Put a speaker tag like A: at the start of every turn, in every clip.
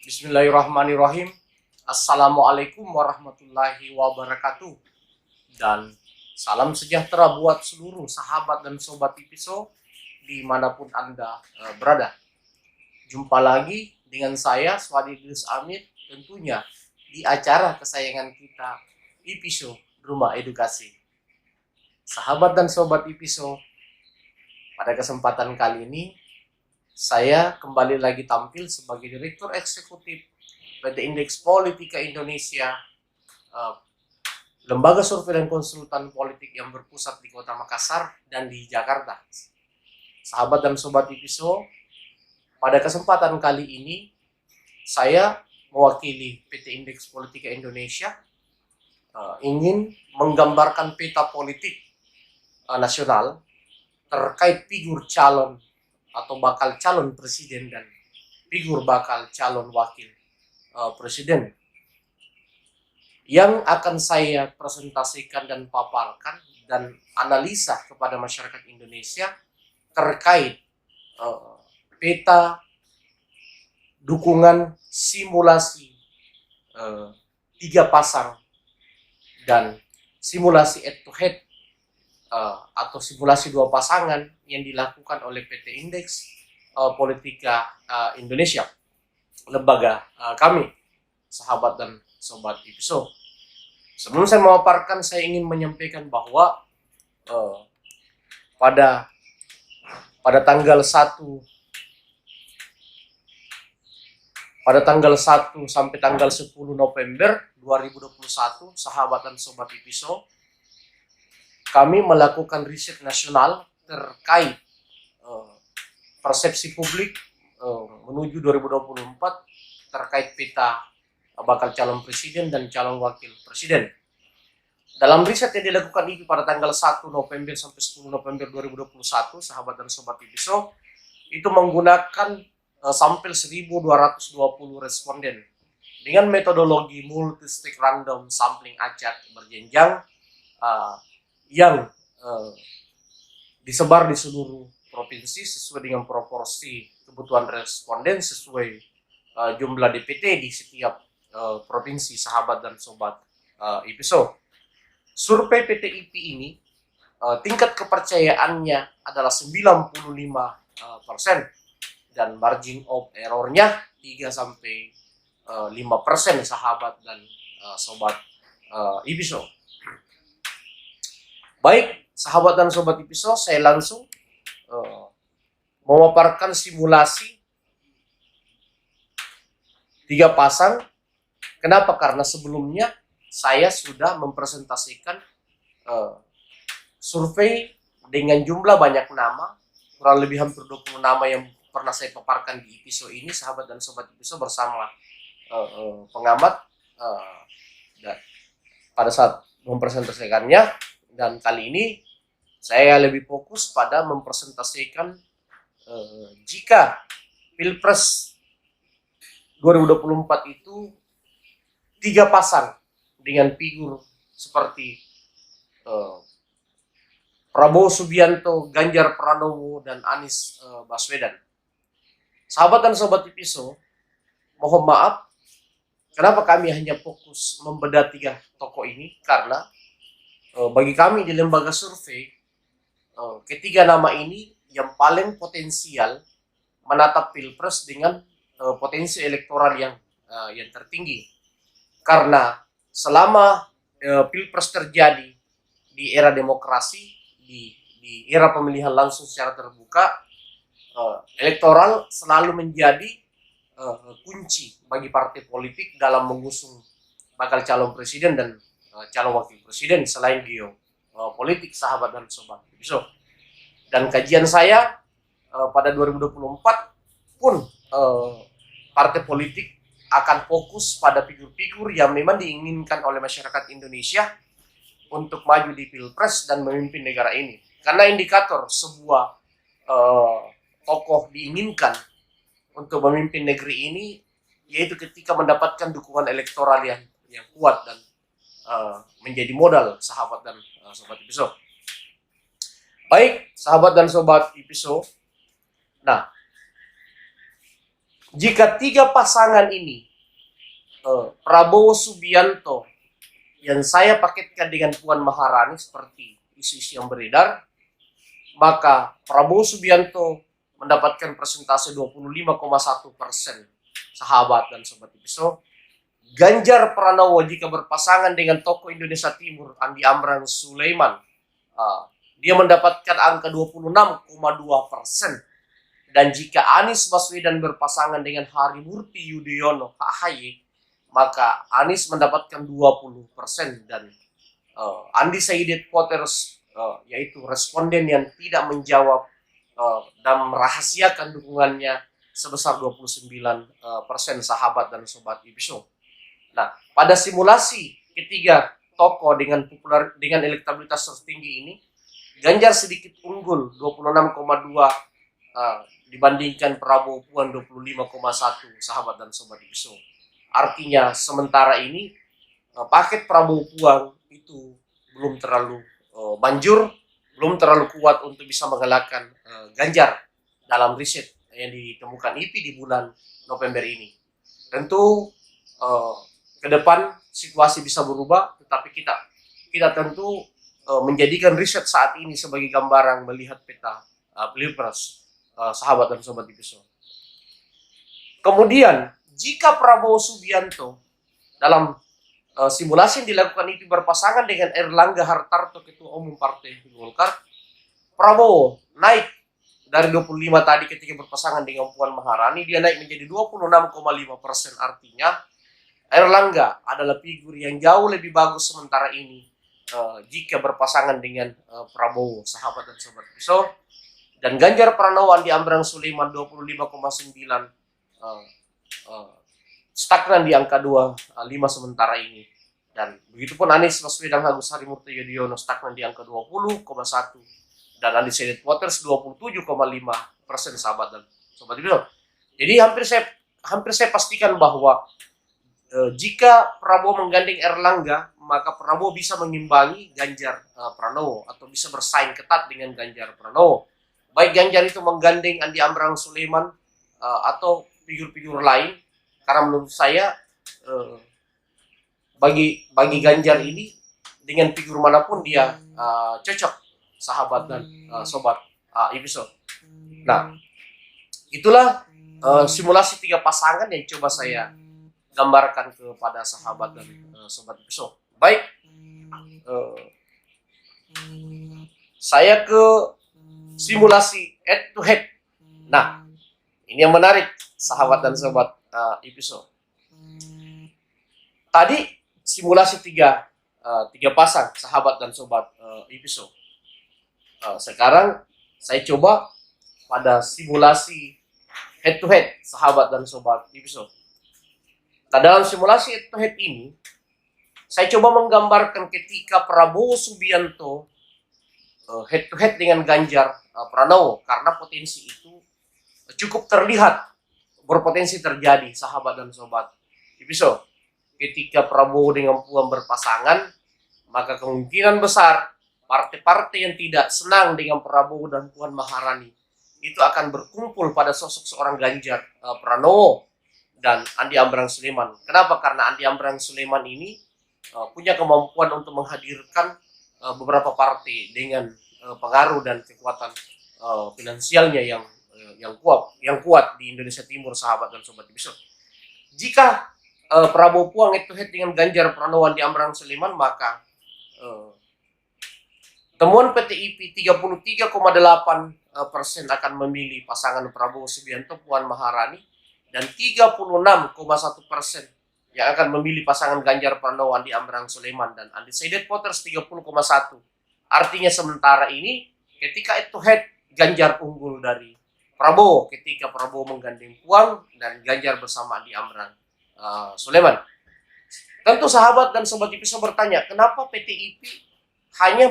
A: Bismillahirrahmanirrahim. Assalamualaikum warahmatullahi wabarakatuh. Dan salam sejahtera buat seluruh sahabat dan sobat Ipiso dimanapun Anda berada. Jumpa lagi dengan saya, Swadi Idris Amit, tentunya di acara kesayangan kita, Ipiso Rumah Edukasi. Sahabat dan sobat Ipiso, pada kesempatan kali ini saya kembali lagi tampil sebagai Direktur Eksekutif PT Indeks Politika Indonesia, lembaga survei dan konsultan politik yang berpusat di Kota Makassar dan di Jakarta. Sahabat dan sobat Ipiso, pada kesempatan kali ini saya mewakili PT Indeks Politika Indonesia ingin menggambarkan peta politik nasional terkait figur calon atau bakal calon presiden dan figur bakal calon wakil presiden yang akan saya presentasikan dan paparkan dan analisa kepada masyarakat Indonesia terkait peta dukungan simulasi 3 pasang dan simulasi head to head atau simulasi 2 pasangan yang dilakukan oleh PT Indeks Politika Indonesia, lembaga kami, sahabat dan sobat Ipiso. Sebelum saya memaparkan, saya ingin menyampaikan bahwa pada tanggal 1 sampai tanggal 10 November 2021, sahabat dan sobat Ipiso, kami melakukan riset nasional terkait persepsi publik menuju 2024 terkait peta bakal calon presiden dan calon wakil presiden. Dalam riset yang dilakukan ini pada tanggal 1 November sampai 10 November 2021, sahabat dan sobat Ipiso, itu menggunakan sampel 1.220 responden dengan metodologi multi-stick random sampling acak berjenjang yang disebar di seluruh provinsi sesuai dengan proporsi kebutuhan responden sesuai jumlah DPT di setiap provinsi, sahabat dan sobat Ipiso. Survei PTIP ini tingkat kepercayaannya adalah 95% dan margin of error-nya 3-5%, sahabat dan sobat Ipiso. Baik, sahabat dan sobat Ipiso, saya langsung memaparkan simulasi 3 pasang. Kenapa? Karena sebelumnya saya sudah mempresentasikan survei dengan jumlah banyak nama, kurang lebih hampir 20 nama yang pernah saya paparkan di Ipiso ini, sahabat dan sobat Ipiso, bersama pengamat pada saat mempresentasikannya. Dan kali ini saya lebih fokus pada mempresentasikan jika Pilpres 2024 itu 3 pasang dengan figur seperti Prabowo Subianto, Ganjar Pranowo, dan Anies Baswedan. Sahabat dan sobat Ipiso, mohon maaf, kenapa kami hanya fokus membedah 3 tokoh ini? Karena bagi kami di lembaga survei, ketiga nama ini yang paling potensial menatap Pilpres dengan potensi elektoral yang tertinggi. Karena selama Pilpres terjadi di era demokrasi, di era pemilihan langsung secara terbuka, elektoral selalu menjadi kunci bagi partai politik dalam mengusung bakal calon presiden dan calon wakil presiden selain geopolitik, sahabat dan sobat Ipiso. Dan kajian saya pada 2024 pun partai politik akan fokus pada figur-figur yang memang diinginkan oleh masyarakat Indonesia untuk maju di Pilpres dan memimpin negara ini. Karena indikator sebuah tokoh diinginkan untuk memimpin negeri ini yaitu ketika mendapatkan dukungan elektoral yang kuat dan menjadi modal, sahabat dan sobat Ipiso. Baik, sahabat dan sobat Ipiso. Nah, jika tiga pasangan ini, Prabowo Subianto yang saya paketkan dengan Puan Maharani seperti isu-isu yang beredar, maka Prabowo Subianto mendapatkan persentase 25,1%, sahabat dan sobat Episo. Ganjar Pranowo jika berpasangan dengan tokoh Indonesia Timur Andi Amran Sulaiman, dia mendapatkan angka 26,2%. Dan jika Anies Baswedan berpasangan dengan Harimurti Yudhoyono (AHY), maka Anies mendapatkan 20%. Dan undecided voters, yaitu responden yang tidak menjawab dan merahasiakan dukungannya, sebesar 29%, sahabat dan sobat Episo. Nah, pada simulasi ketiga tokoh dengan elektabilitas tertinggi ini, Ganjar sedikit unggul 26,2 dibandingkan Prabowo Puan 25,1, sahabat dan sobat Episo. Artinya sementara ini paket Prabowo Puan itu belum terlalu manjur, belum terlalu kuat untuk bisa mengalahkan Ganjar dalam riset yang ditemukan IP di bulan November ini. Tentu ke depan situasi bisa berubah, tetapi kita tentu menjadikan riset saat ini sebagai gambaran melihat peta Pilpres, sahabat dan sobat Episo. Kemudian jika Prabowo Subianto dalam simulasi yang dilakukan itu berpasangan dengan Erlangga Hartarto, Ketua Umum Partai Golkar, Prabowo naik dari 25 tadi ketika berpasangan dengan Puan Maharani, dia naik menjadi 26,5%. Artinya Erlangga adalah figur yang jauh lebih bagus sementara ini jika berpasangan dengan Prabowo, sahabat dan sobat Episo. Dan Ganjar Pranowo Andi Amran Sulaiman 25,9, stagnan di angka 25 sementara ini. Dan begitupun Anies Baswedan Agus Harimurti Yudhoyono stagnan di angka 20,1, dan undecided voters 27,5%, sahabat dan sobat Episo. Jadi hampir saya pastikan bahwa jika Prabowo menggandeng Erlangga, maka Prabowo bisa mengimbangi Ganjar Pranowo atau bisa bersaing ketat dengan Ganjar Pranowo. Baik Ganjar itu menggandeng Andi Amran Sulaiman atau figur-figur lain, karena menurut saya bagi Ganjar ini dengan figur manapun dia cocok, sahabat dan sobat Episo. Nah, itulah simulasi tiga pasangan yang coba saya gambarkan kepada sahabat dan sobat Episo. Baik, saya ke simulasi head to head. Nah, ini yang menarik, sahabat dan sobat Episo. Tadi simulasi tiga pasang, sahabat dan sobat Episo. Sekarang saya coba pada simulasi head to head, sahabat dan sobat Episo. Nah, dalam simulasi head to head ini, saya coba menggambarkan ketika Prabowo Subianto head to head dengan Ganjar Pranowo, karena potensi itu cukup terlihat berpotensi terjadi, sahabat dan sobat Episo. Ketika Prabowo dengan Puan berpasangan, maka kemungkinan besar partai-partai yang tidak senang dengan Prabowo dan Puan Maharani itu akan berkumpul pada sosok seorang Ganjar Pranowo dan Andi Amran Sulaiman. Kenapa? Karena Andi Amran Sulaiman ini punya kemampuan untuk menghadirkan beberapa partai dengan pengaruh dan kekuatan finansialnya yang kuat di Indonesia Timur, sahabat dan sobat Episo. Jika Prabowo Puan head to head dengan Ganjar Pranowo Andi Amran Sulaiman, maka temuan PTIP 33,8% akan memilih pasangan Prabowo Subianto Puan Maharani, dan 36,1% yang akan memilih pasangan Ganjar Pranowo Andi Amran Sulaiman, dan undecided voters 30,1. Artinya sementara ini ketika head to head Ganjar unggul dari Prabowo ketika Prabowo menggandeng Puan dan Ganjar bersama Andi Amran Sulaiman. Tentu sahabat dan sobat Episo bertanya, kenapa PTIP hanya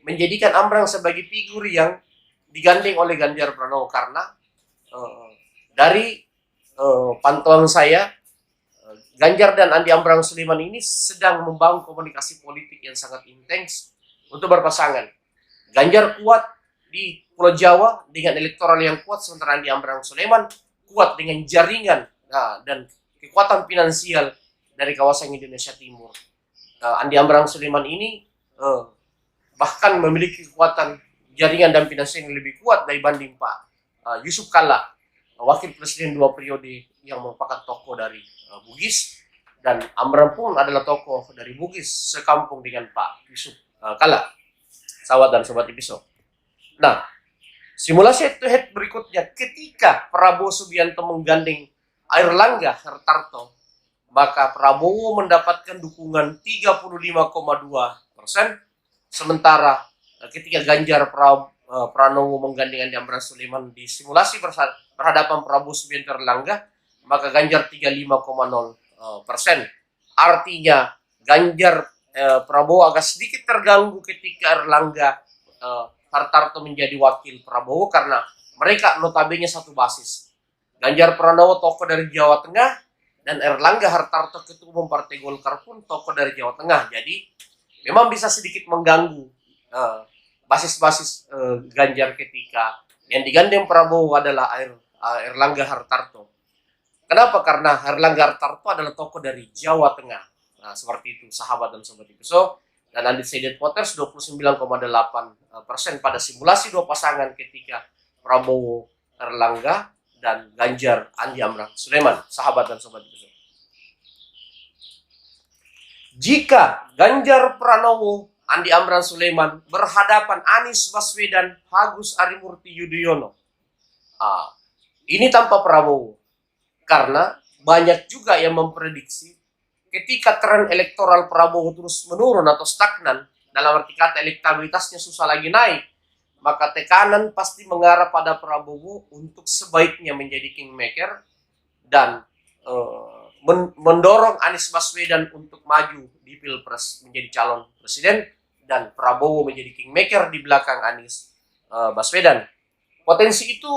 A: menjadikan Amran sebagai figur yang digandeng oleh Ganjar Pranowo? Karena dari pantauan saya, Ganjar dan Andi Amran Sulaiman ini sedang membangun komunikasi politik yang sangat intens untuk berpasangan. Ganjar kuat di Pulau Jawa dengan elektoral yang kuat, sementara Andi Amran Sulaiman kuat dengan jaringan dan kekuatan finansial dari kawasan Indonesia Timur. Andi Amran Sulaiman ini bahkan memiliki kekuatan jaringan dan finansial yang lebih kuat dibanding Pak Yusuf Kalla, wakil presiden 2 periode yang merupakan tokoh dari Bugis, dan Amran pun adalah tokoh dari Bugis sekampung dengan Pak Yusuf Kalla, sahabat dan sobat episode. Nah, simulasi head to head berikutnya ketika Prabowo Subianto menggandeng Airlangga Hartarto, maka Prabowo mendapatkan dukungan 35,2%, sementara ketika Ganjar Pranowo menggandeng Andi Amran Sulaiman di simulasi berhadapan Prabowo Subianto Airlangga, maka Ganjar 35,0%. Artinya Ganjar Prabowo agak sedikit terganggu ketika Airlangga Hartarto menjadi wakil Prabowo karena mereka notabene satu basis. Ganjar Pranowo tokoh dari Jawa Tengah dan Airlangga Hartarto ketua umum Partai Golkar pun tokoh dari Jawa Tengah. Jadi memang bisa sedikit mengganggu basis-basis Ganjar ketika yang digandeng Prabowo adalah Airlangga Hartarto. Kenapa? Karena Airlangga Hartarto adalah tokoh dari Jawa Tengah. Nah, seperti itu sahabat dan sobat episode. Dan undecided voters 29,8% pada simulasi dua pasangan ketika Prabowo Airlangga dan Ganjar Andi Amran Sulaiman, sahabat dan sobat episode. Jika Ganjar Pranowo Andi Amran Sulaiman berhadapan Anies Baswedan Agus Harimurti Yudhoyono, ini tanpa Prabowo, karena banyak juga yang memprediksi ketika tren elektoral Prabowo terus menurun atau stagnan, dalam arti kata elektabilitasnya susah lagi naik, maka tekanan pasti mengarah pada Prabowo untuk sebaiknya menjadi kingmaker dan mendorong Anies Baswedan untuk maju di Pilpres menjadi calon presiden dan Prabowo menjadi kingmaker di belakang Anies Baswedan. Potensi itu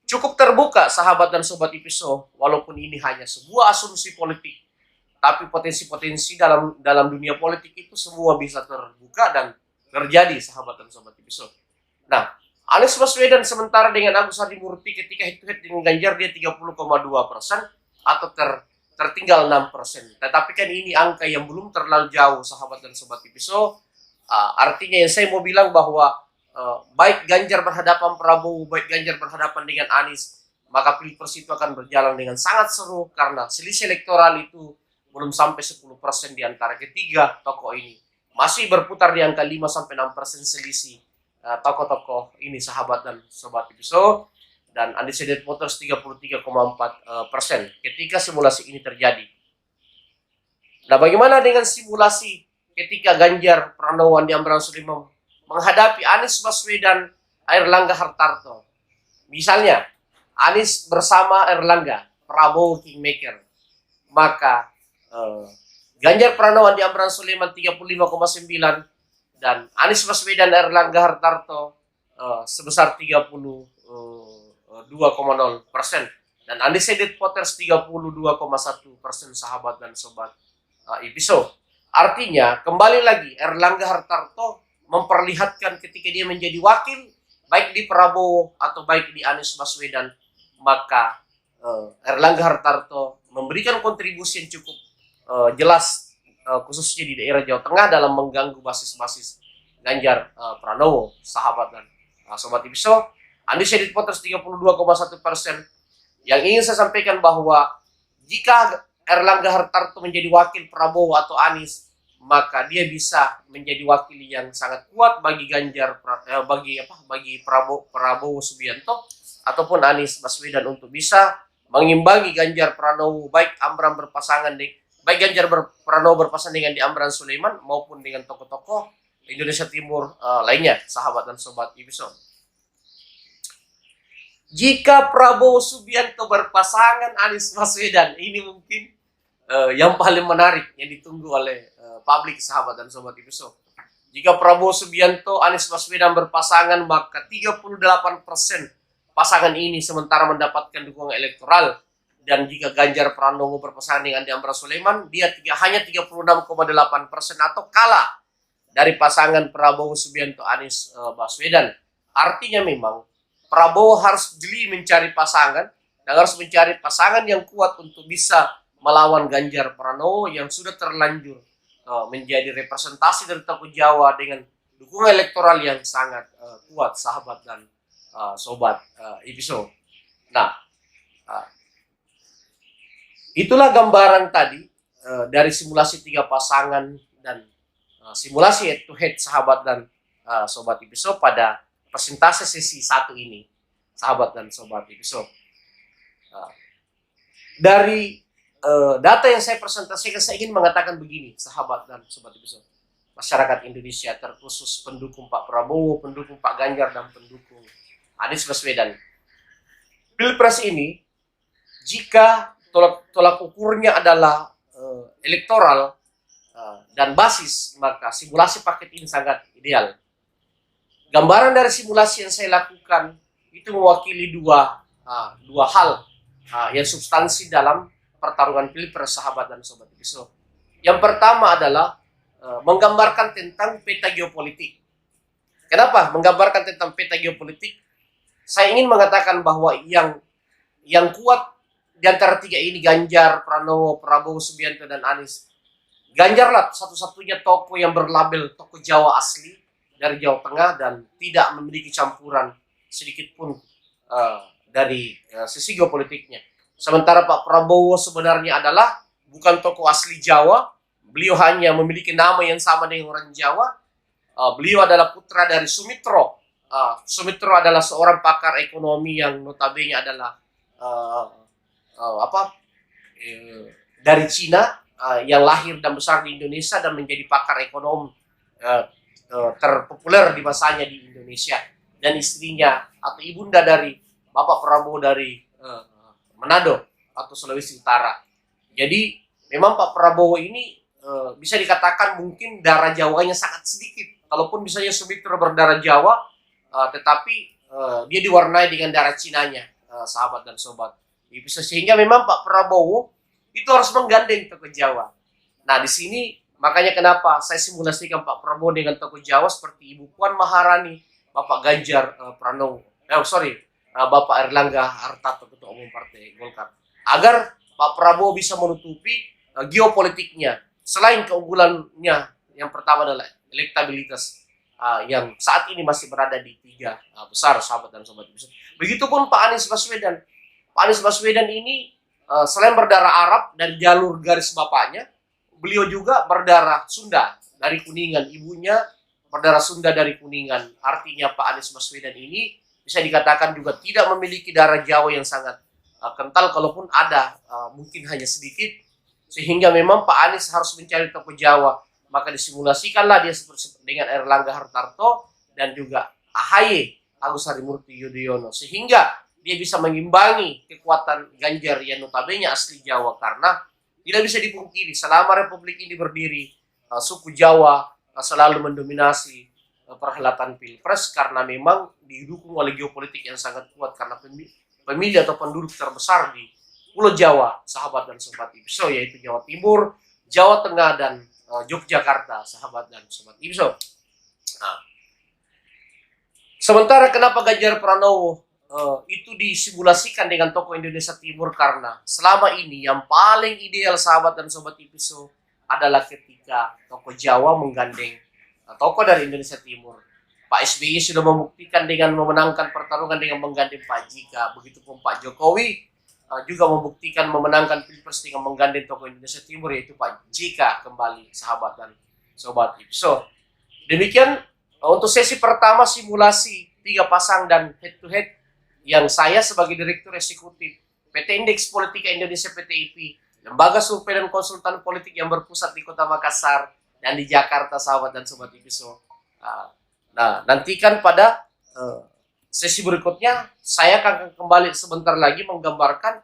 A: cukup terbuka sahabat dan sobat episode, walaupun ini hanya sebuah asumsi politik. Tapi potensi-potensi dalam dunia politik itu semua bisa terbuka dan terjadi sahabat dan sobat episode. Nah, Anies Baswedan sementara dengan Agus Harimurti ketika head-to-head dengan Ganjar dia 30,2% atau tertinggal 6%. Tetapi kan ini angka yang belum terlalu jauh sahabat dan sobat episode. Artinya yang saya mau bilang bahwa baik Ganjar berhadapan Prabowo, baik Ganjar berhadapan dengan Anies, maka Pilpres itu akan berjalan dengan sangat seru karena selisih elektoral itu belum sampai 10% di antara ketiga tokoh ini. Masih berputar di angka 5-6% selisih tokoh-tokoh ini sahabat dan sobat episode. Dan undecided voters 33,4% ketika simulasi ini terjadi. Nah, bagaimana dengan simulasi ketika Ganjar Pranowo Andi Amran Sulaiman menghadapi Anies Baswedan Airlangga Hartarto? Misalnya Anies bersama Airlangga, Prabowo kingmaker, maka Ganjar Pranowo Andi Amran Sulaiman 35,9 dan Anies Baswedan Airlangga Hartarto sebesar 32,0% dan undecided voters 32,1% sahabat dan sobat episode. Artinya kembali lagi Airlangga Hartarto memperlihatkan ketika dia menjadi wakil baik di Prabowo atau baik di Anies Baswedan, maka Airlangga Hartarto memberikan kontribusi yang cukup jelas khususnya di daerah Jawa Tengah dalam mengganggu basis-basis Ganjar Pranowo, sahabat dan sobat episode. Undecided voters 32,1%. Yang ingin saya sampaikan bahwa jika Airlangga Hartarto menjadi wakil Prabowo atau Anies, maka dia bisa menjadi wakil yang sangat kuat bagi bagi Prabowo Subianto ataupun Anies Baswedan untuk bisa mengimbangi Ganjar Pranowo, baik Ganjar Pranowo berpasangan dengan Andi Amran Sulaiman maupun dengan tokoh-tokoh Indonesia Timur lainnya, sahabat dan sobat episode. Jika Prabowo Subianto berpasangan Anies Baswedan, ini mungkin yang paling menarik yang ditunggu oleh publik, sahabat dan sobat episode. Jika Prabowo Subianto Anies Baswedan berpasangan, maka 38% pasangan ini sementara mendapatkan dukungan elektoral. Dan jika Ganjar Pranowo berpasangan dengan Andi Amran Sulaiman, dia hanya 36,8% atau kalah dari pasangan Prabowo Subianto Anies Baswedan. Artinya memang Prabowo harus jeli mencari pasangan dan harus mencari pasangan yang kuat untuk bisa melawan Ganjar Pranowo yang sudah terlanjur menjadi representasi dari tokoh Jawa dengan dukungan elektoral yang sangat kuat, sahabat dan sobat Ipiso. Nah, itulah gambaran tadi dari simulasi 3 pasangan dan simulasi head to head sahabat dan sobat Ipiso pada persentase sesi 1 ini, sahabat dan sobat Ipiso. Dari data yang saya presentasikan, saya ingin mengatakan begini, sahabat dan sobat Ipiso. Masyarakat Indonesia, terkhusus pendukung Pak Prabowo, pendukung Pak Ganjar, dan pendukung Anies Baswedan. Pilpres ini, jika tolak ukurnya adalah elektoral dan basis, maka simulasi paket ini sangat ideal. Gambaran dari simulasi yang saya lakukan itu mewakili dua hal yang substansi dalam pertarungan Pilpres, sahabat dan sobat Ipiso. Yang pertama adalah menggambarkan tentang peta geopolitik. Kenapa menggambarkan tentang peta geopolitik? Saya ingin mengatakan bahwa yang kuat di antara 3 ini, Ganjar, Pranowo, Prabowo Subianto, dan Anies. Ganjarlah satu-satunya tokoh yang berlabel tokoh Jawa asli dari Jawa Tengah dan tidak memiliki campuran sedikit pun dari sisi geopolitiknya. Sementara Pak Prabowo sebenarnya adalah bukan tokoh asli Jawa. Beliau hanya memiliki nama yang sama dengan orang Jawa. Beliau adalah putra dari Sumitro. Sumitro adalah seorang pakar ekonomi yang notabene adalah dari Cina, yang lahir dan besar di Indonesia dan menjadi pakar ekonomi terpopuler di masanya di Indonesia, dan istrinya atau ibunda dari Bapak Prabowo dari Manado atau Sulawesi Utara. Jadi memang Pak Prabowo ini bisa dikatakan mungkin darah Jawanya sangat sedikit. Kalaupun misalnya Sumitro berdarah Jawa, tetapi dia diwarnai dengan darah Cinanya, sahabat dan sobat. Sehingga memang Pak Prabowo itu harus menggandeng tokoh Jawa. Nah, di sini makanya kenapa saya simulasikan Pak Prabowo dengan tokoh Jawa seperti Ibu Puan Maharani, Bapak Ganjar Pranowo, Bapak Erlangga Hartarto, Ketua Umum Partai Golkar, agar Pak Prabowo bisa menutupi geopolitiknya. Selain keunggulannya, yang pertama adalah elektabilitas yang saat ini masih berada di 3 besar, sahabat dan sobat. Begitupun Pak Anies Baswedan. Pak Anies Baswedan ini selain berdarah Arab dari jalur garis bapaknya, beliau juga berdarah Sunda dari Kuningan. Ibunya berdarah Sunda dari Kuningan. Artinya Pak Anies Baswedan ini bisa dikatakan juga tidak memiliki darah Jawa yang sangat kental, kalaupun ada mungkin hanya sedikit. Sehingga memang Pak Anies harus mencari tokoh Jawa. Maka disimulasikanlah dia seperti dengan Erlangga Hartarto dan juga AHY, Agus Harimurti Yudhoyono. Sehingga dia bisa mengimbangi kekuatan Ganjar yang notabene asli Jawa, karena tidak bisa dipungkiri selama Republik ini berdiri, suku Jawa selalu mendominasi perhelatan Pilpres karena memang didukung oleh geopolitik yang sangat kuat, karena pemilih atau penduduk terbesar di Pulau Jawa, sahabat dan sobat Ipiso, yaitu Jawa Timur, Jawa Tengah, dan Yogyakarta, sahabat dan sobat Ipiso. Nah, sementara kenapa Ganjar Pranowo itu disimulasikan dengan tokoh Indonesia Timur, karena selama ini yang paling ideal, sahabat dan sobat Ipiso, adalah ketika tokoh Jawa menggandeng tokoh dari Indonesia Timur. Pak SBY sudah membuktikan dengan memenangkan pertarungan dengan menggandeng Pak JK. Begitupun Pak Jokowi juga membuktikan memenangkan Pilpres dengan menggandeng tokoh Indonesia Timur, yaitu Pak JK kembali, sahabat dan sobat Ipiso. Demikian untuk sesi pertama simulasi 3 pasang dan head to head yang saya sebagai Direktur Eksekutif PT Indeks Politika Indonesia PTIP, lembaga survei dan konsultan politik yang berpusat di Kota Makassar dan di Jakarta, sahabat dan sobat Ipiso. Nah, nantikan pada sesi berikutnya saya akan kembali sebentar lagi menggambarkan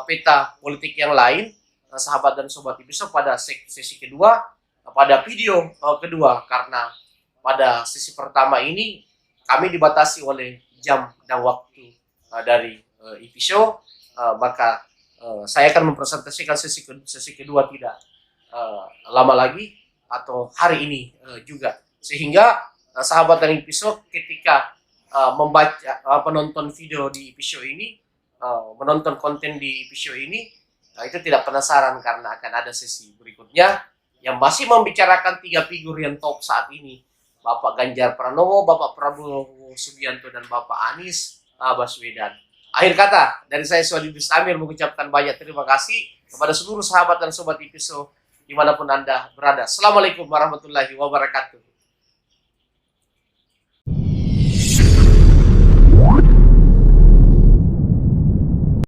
A: peta politik yang lain, sahabat dan sobat Ipiso, pada sesi kedua, pada video kedua, karena pada sesi pertama ini kami dibatasi oleh jam dan waktu dari Ipiso, maka saya akan mempresentasikan sesi kedua tidak lama lagi atau hari ini juga, sehingga sahabat dan Ipiso ketika membaca penonton video di episode ini, menonton konten di episode ini, itu tidak penasaran karena akan ada sesi berikutnya yang masih membicarakan 3 figur yang top saat ini, Bapak Ganjar Pranowo, Bapak Prabowo Subianto, dan Bapak Anies Baswedan. Akhir kata dari saya, Suadi Amir, mengucapkan banyak terima kasih kepada seluruh sahabat dan sobat episode dimanapun Anda berada. Assalamualaikum warahmatullahi wabarakatuh.